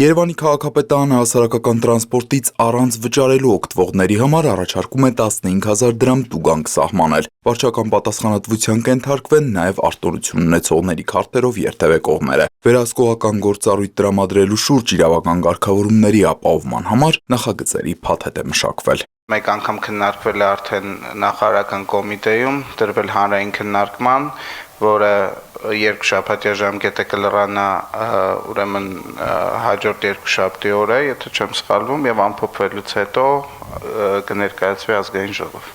Երևանի քաղաքապետարանը հասարակական տրանսպորտից առանց վճարելու օգտվողների համար առաջարկում է 15,000 դրամ տուգանք սահմանել։ Վարչական պատասխանատվության կենթարկվեն նաև արտոնություն ունեցողների քարտերով երթևեկողները։ Վերահսկողական գործառույթ տրամադրելու շուրջ իրավական կարգավորումների ապահովման համար նախագծերի փաթեթ է մշակվել։ Մեկ անգամ քննարկվել է արդեն նախարարական կոմիտեում, դրվել հանրային քննարկման, որը երկշաբաթյա ժամկետը կլրանա ուրեմն հաջորդ երկշաբթի օրը, եթե չեմ սխալվում, եւ ամփոփվելուց հետո կներկայացվի ազգային ժողով։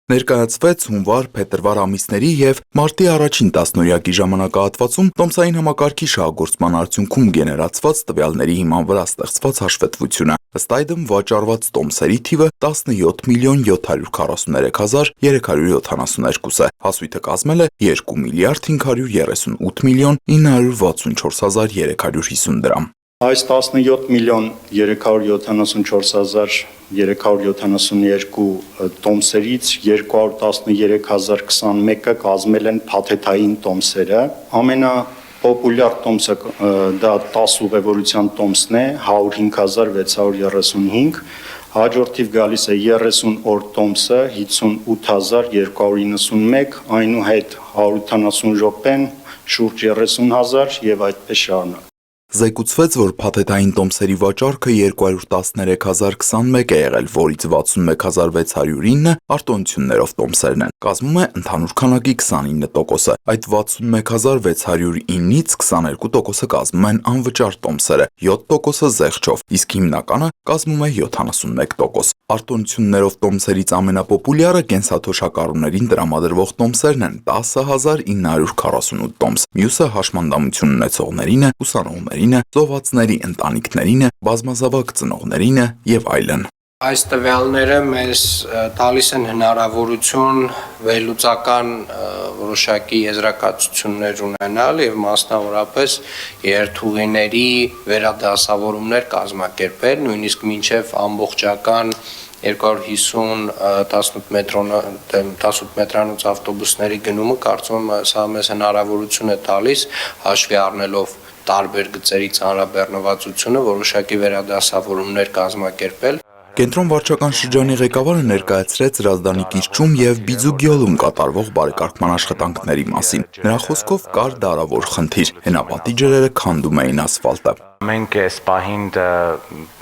Ներկայացվեց հունվար, փետրվար ամիսների և մարտի առաջին տասնօրյակի ժամանակահատվածում տոմսային համակարգի շահագործման արդյունքում գեներացված տվյալների հիման վրա ստեղծված հաշվետվությունը։ Ըստ այդմ վաճառված տոմսերի թիվը 17 միլիոն 743 հազար 372 է։ Հասույթը կազմել է 2 միլիարդ 538 միլիոն 964 հազար 350 դրամ։ Այս 17 միլիոն 374 հազար 372 տոմսերից 213 հազար 21-ը կազմել են փաթեթային տոմսերը։ Ամենապոպուլյար տոմսը դա 10 ուղևորության տոմսն է, 105,635, հաջորդիվ գալիս է 30 օր տոմսը 58,291, այնուհետ 180 րոպեն շուրջ 30,000 եւ այդպես շարունակ։ Զեկուցվեց, որ փաթեթային տոմսերի վաճառքը 213,021 է եղել, որից 61,609 արտոնություններով տոմսերն են։ Կազմում է ընդհանուր քանակի 29%-ը։ Այդ 61,609-ից 22%-ը կազմում են անվճար տոմսերը, 7%-ը զեղչով, իսկ հիմնականը կազմում է 71%։ Արտոնություններով տոմսերից ամենապոպուլյարը կենսաթոշակառուներին տրամադրվող տոմսերն են՝ 10,948 տոմս, մյուսը հաշմանդամություն ունեցողներին է, ուսանողներին է, զոհվածների ընտանիքներին է, բազմազավակ ծնողներին է եւ այլն։ Այս տվյալները մեզ տալիս են հնարավորություն վերլուծական որոշակի եզրակացություններ ունենալ եւ մասնավորապես երթուղիների վերադասավորումներ կազմակերպել, նույնիսկ մինչեւ ամբողջական 250 18 մետրանոց ավտոբուսների գնումը կարծում եմ սա մեզ հնարավորություն է տալիս հաշվի առնելով տարբեր գծերի ծանրաբեռնվածությունը որոշակի վերադասավորումներ կազմակերպել։ Կենտրոն վարչական շրջանի ղեկավարը ներկայացրեց Հրազդանի կիրճում եւ Բիձուգյոլում կատարվող բարեկարգման աշխատանքների մասին։ Նրա խոսքով կար դարավոր խնդիր՝ հենապատի ջրերը քանդում էին ասֆալտը։ Մենք այս պահին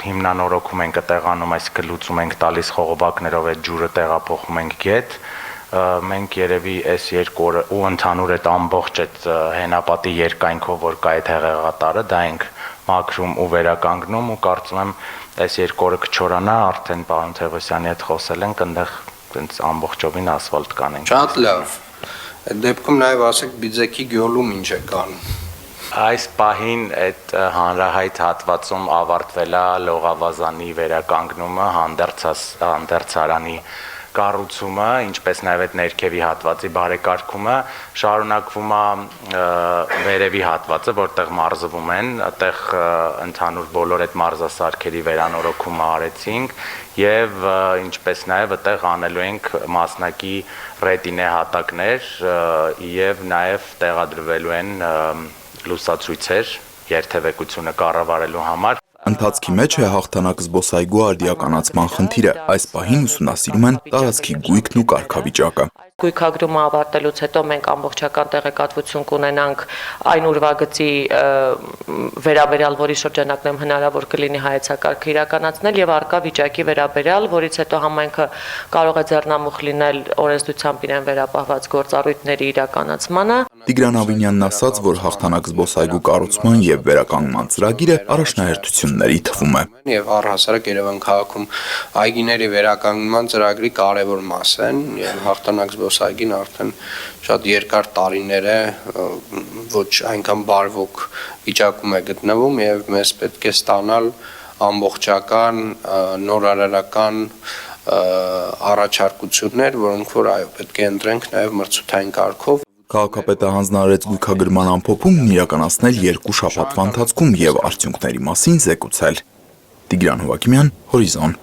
հիմնանորոգում ենք տեղանում, այսինքն լուծում ենք տալիս խողովակներով այդ ջուրը տեղափոխում ենք գետ։ Մենք երևի այս 2 օրը ու ընդհանուր այդ ամբողջ այդ հենապատի երկայնքով որ կա այդ հեղեղատարը, դա ենք մաքրում ու վերականգնում ու կարծում եմ այս 2 օրը կչորանա, արդեն պարոն Թևոսյանի հետ խոսել ենք, այնտեղ այնց ամբողջովին ասֆալտ կանենք։ Շատ լավ։ Այդ դեպքում նաև ասեք Բիձեքի գյուղում ինչ է կան։ Այս պահին այդ հանրահայտ հատվածում ավարտվել է լողավազանի վերականգնումը, հանդերձարանի կառուցումը, ինչպես նաև այդ ներքևի հատվածի բարեկարգումը, շարունակվում է վերևի հատվածը, որտեղ մարզվում են, այդտեղ ընդհանուր բոլոր այդ մարզասարքերի վերանորոգումը արեցինք եւ ինչպես նաև այդտեղ անելու ենք մասնակի ռետինե հատակներ եւ նաև տեղադրվելու են լուսացույցեր երթևեկությունը կառավարելու համար։ Ընթացքի մեջ է հաղթանակ զբոսայգու արդիականացման խնդիրը։ Այս պահին ուսումնասիրում են տարածքի գույքն ու կարգավիճակը։ Գույքագրումը ավարտելուց հետո մենք ամբողջական տեղեկատվություն կունենանք այն ուրվագծի վերաբերյալ, որի շրջանակներում հնարավոր կլինի հայեցակարգը իրականացնել եւ արկա վիճակի վերաբերյալ, որից հետո համայնքը կարող է ձեռնամուխ լինել օրենսդրությամբ իրեն վերապահված գործառույթների իրականացմանը։ Տիգրան Ավինյանն ասաց, որ հաղթանակ զբոսայգու կառուցման եւ վերականգնման ծրագիրը առաջնահերթությունների թվում է։ Եվ առհասարակ Երևան քաղաքում այգիների վերականգնման ծրագրի կարևոր մաս են եւ հաղթանակ զբոսայգին արդեն շատ երկար տարիներ է ոչ այնքան բարվոք վիճակում է գտնվում եւ մեզ պետք է ստանալ ամբողջական նորարարական առաջարկություններ, որոնք որ այո պետք է ընտրենք նաեւ մրցութային կարգով։ Քաղաքապետը հանձնարարեց գույքագրման ամփոփումն իրականացնել 2 շաբաթվա ընթացքում եւ արդյունքների մասին զեկուցել։ Տիգրան Հովակիմյան, Հորիզոն։